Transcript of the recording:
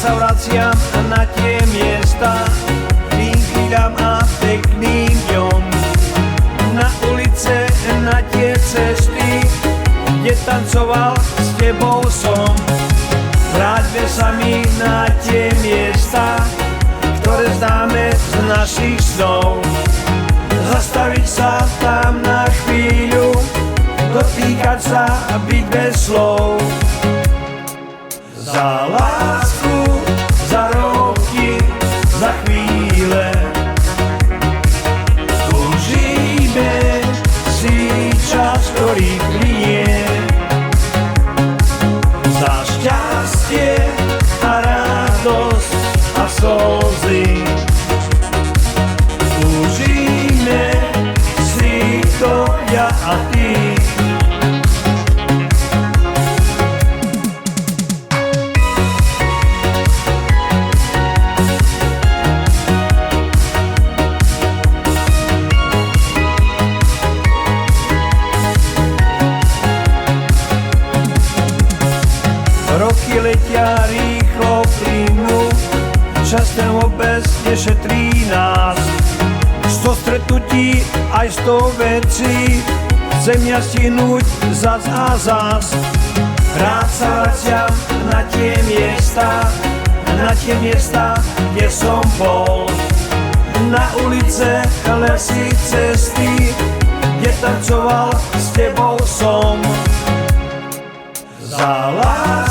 sa vraciam na tie miesta, tým chvíľam a pekným dňom. Na ulice, na tie cesty, kde tancoval s tebou som. Vráťme sa mi na tie miesta, ktoré známe z našich snov. Zastaviť sa tam na chvíľu, dotýkať sa a byť bez slov. Za lásku, za roky, za chvíle túžime si čas, ktorý plinie. Za šťastie a radosť a slzy túžime si to ja a ty. Roky letia rýchlo plynú, čas ten vôbec nešetrí nás. 100 stretnutí aj 100 vecí, chcem ja stihnúť zas a zas. Rád sa vraciam na tie miesta, kde som bol. Na ulice, lesy, cesty, kde tancoval s tebou som. Za lásku